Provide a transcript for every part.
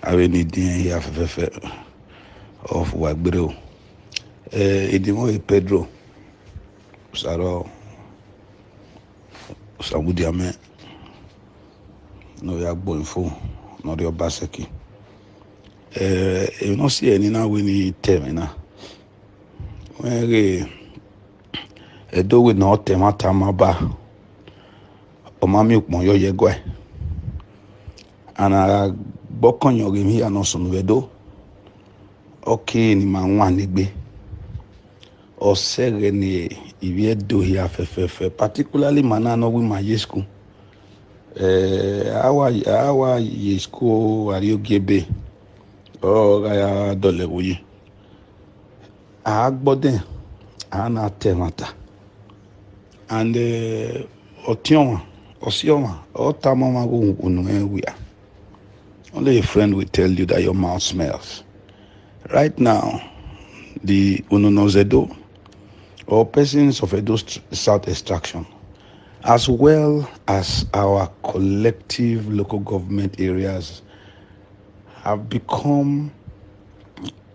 Aveni Dien here of Wagbero. Edimo PEDRO. Saro Samudiame. No Yagbo info. No the OBASEKI. You don't see any now when you tell me now. When do we not tematama Omami ukmoyo yegwe. And I bokon yo game here no sunvedo. Okay ni manwanigbe. O sere ni iwie do here fe particularly manano with my school. Our school ario gebe. Oh gaya dole wuyi. Agboden ana temata. And otioma Osioma, only a friend will tell you that your mouth smells. Right now, the Ununozedo or persons of Edo South extraction, as well as our collective local government areas, have become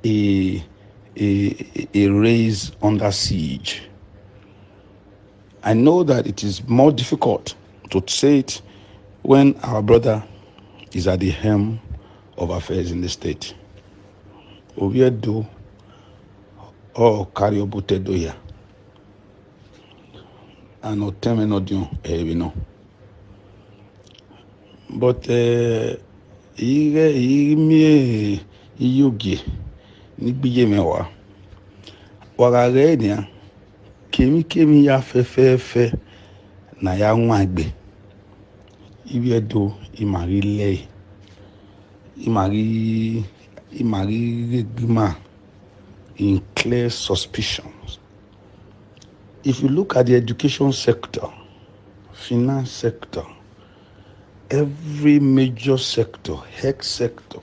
a race under siege. I know that it is more difficult to say it when our brother is at the helm of affairs in the state. Oviedo or Kariobutedo here. And Otemenodion, we know. But Yugi, Nibiye Mewa, Wagaredia, Kemi ya fe. Na ya nwagbe Iviedo imari regima in clear suspicions. If you look at the education sector, finance sector, every major sector, health sector,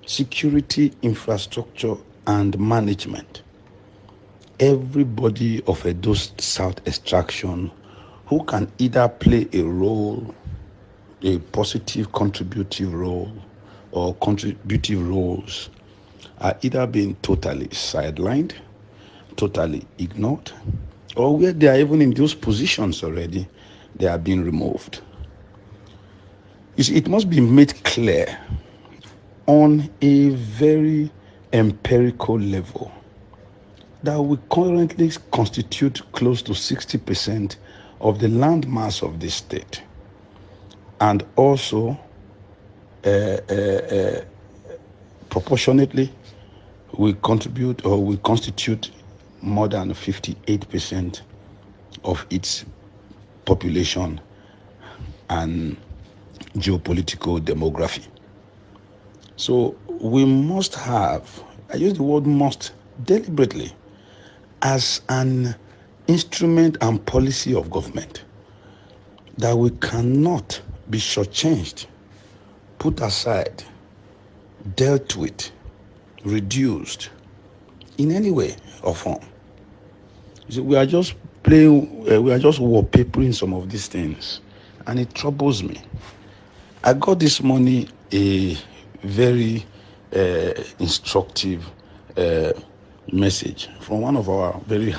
security, infrastructure, and management, everybody of Edo South extraction who can either play a role, a positive contributive role, or contributive roles, are either being totally sidelined, totally ignored, or where they are even in those positions already, they are being removed. You see, it must be made clear on a very empirical level that we currently constitute close to 60% of the land mass of this state, and also proportionately we constitute more than 58% of its population and geopolitical demography. So we must have, I use the word must deliberately, as an instrument and policy of government, that we cannot be shortchanged, put aside, dealt with, reduced in any way or form. You see, we are just wallpapering some of these things, and it troubles me. I got this morning a very instructive message from one of our very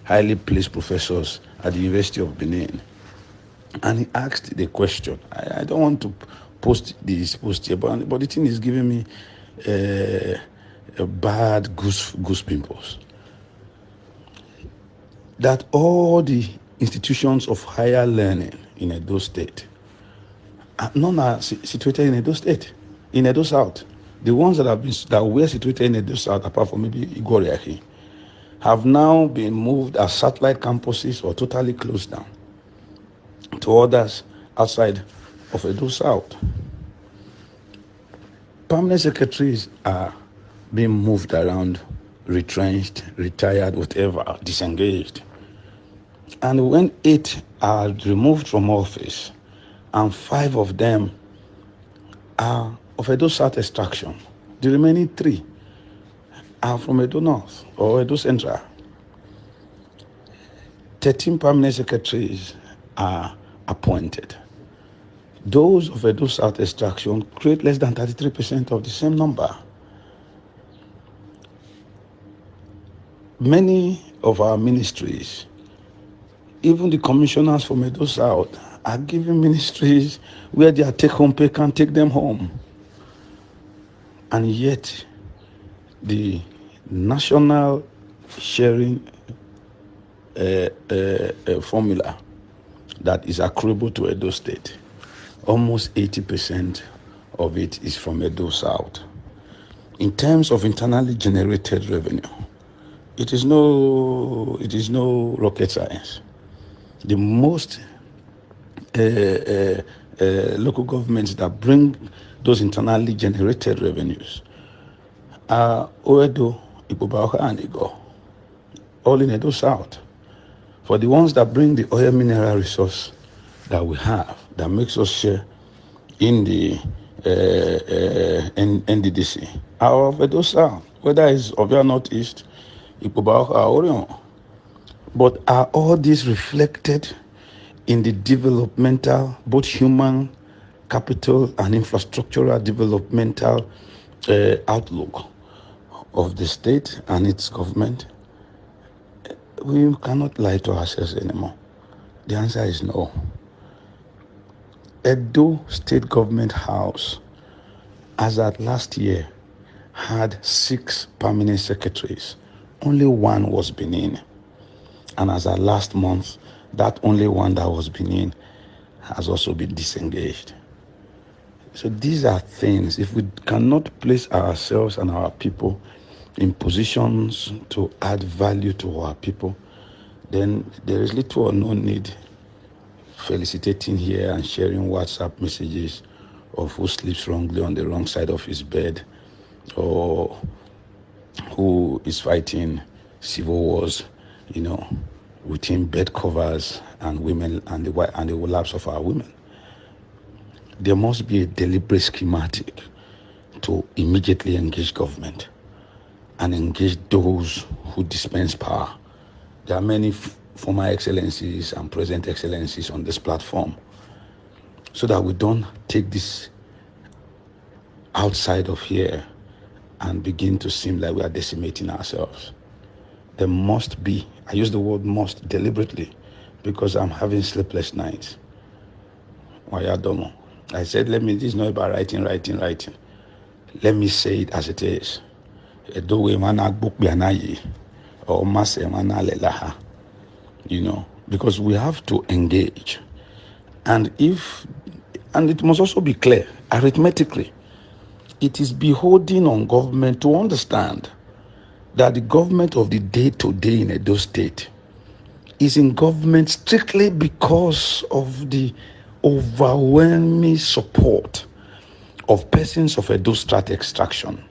highly placed professors at the University of Benin. And he asked the question. I don't want to post this post here, but the thing is giving me a bad goose pimples. That all the institutions of higher learning in Edo State, none are situated in Edo State, in Edo South. The ones that were situated in Edo South, apart from maybe Igoriahi, have now been moved as satellite campuses or totally closed down to others outside of Edo South. Permanent secretaries are being moved around, retrenched, retired, whatever, disengaged. And when 8 are removed from office, and 5 of them are of Edo South extraction, the remaining 3 are from Edo North or Edo Central. 13 permanent secretaries are appointed. Those of Edo South extraction create less than 33% of the same number. Many of our ministries, even the commissioners from Edo South, are giving ministries where their take-home pay can take them home. And yet, the national sharing formula that is accruable to Edo State, almost 80% of it is from Edo South. In terms of internally generated revenue, it is no rocket science. The most local governments that bring those internally generated revenues are Oedo, Ipobaoka, and Igo, all in Edo South. For the ones that bring the oil mineral resource that we have, that makes us share in the NDDC, are of Edo South, whether it's Ovia Northeast, Ipobaoka, or Orion. But are all these reflected in the developmental, both human capital and infrastructural developmental outlook of the state and its government? We cannot lie to ourselves anymore. The answer is no. Edo State Government House, as at last year, had 6 permanent secretaries. Only one was Benin. And as at last month, that only one that was Benin has also been disengaged. So these are things, if we cannot place ourselves and our people in positions to add value to our people, then there is little or no need felicitating here and sharing WhatsApp messages of who sleeps wrongly on the wrong side of his bed, or who is fighting civil wars, within bed covers and women and the lapse of our women. There must be a deliberate schematic to immediately engage government and engage those who dispense power. There are many former excellencies and present excellencies on this platform, so that we don't take this outside of here and begin to seem like we are decimating ourselves. There must be, I use the word must deliberately because I'm having sleepless nights. I said, this is not about writing. Let me say it as it is. Because we have to engage. And it must also be clear, arithmetically, it is beholding on government to understand that the government of the day-to-day in Edo State is in government strictly because of the overwhelming support of persons of Edo Strat extraction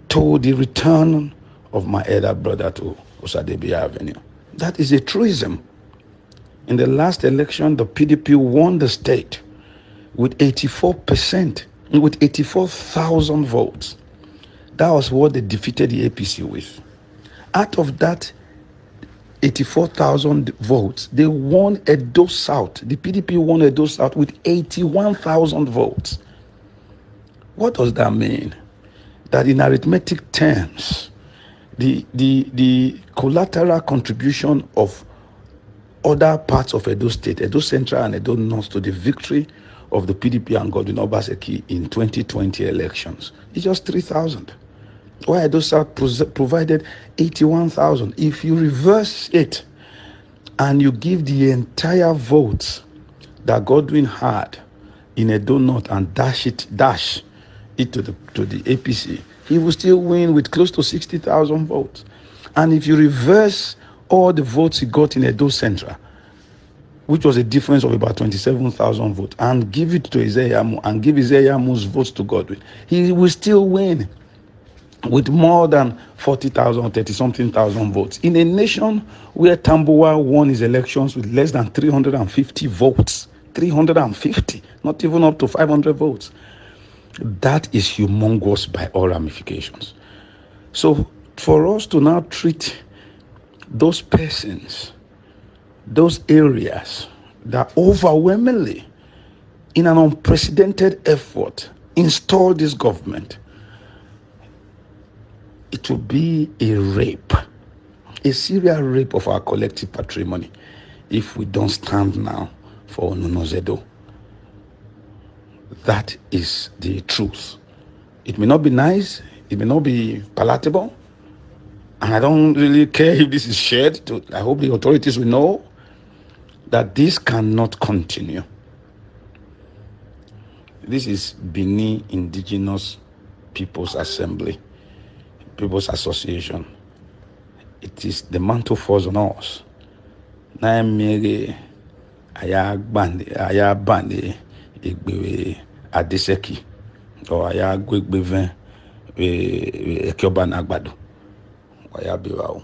to the return of my elder brother to Osadebia Avenue. That is a truism. In the last election, the PDP won the state with 84%, with 84,000 votes. That was what they defeated the APC with. Out of that 84,000 votes, they won Edo South. The PDP won Edo South with 81,000 votes. What does that mean? That in arithmetic terms, the collateral contribution of other parts of Edo State, Edo Central and Edo North, to the victory of the PDP and Godwin OBASEKI in 2020 elections is just 3,000. While Edo South provided 81,000. If you reverse it and you give the entire votes that Godwin had in Edo North and dash it to the APC, he will still win with close to 60,000 votes. And if you reverse all the votes he got in Edo Central, which was a difference of about 27,000 votes, and give it to Izeyamu and give Izeyamu's votes to Godwin, he will still win with more than 40,000 or 30-something thousand votes. In a nation where Tambuwa won his elections with less than 350 votes, 350, not even up to 500 votes. That is humongous by all ramifications. So for us to now treat those persons, those areas that overwhelmingly in an unprecedented effort, install this government, it will be a rape, a serial rape of our collective patrimony if we don't stand now for Onunozedo. That is the truth. It may not be nice, it may not be palatable, and I don't really care if this is shared. I hope the authorities will know that this cannot continue. This is Benin Indigenous People's Assembly, People's Association. It is the mantle falls on us. Na mere aya bande egbe Adeseki or aya gwegbe vin ekioba na agbado. Aya biwa o.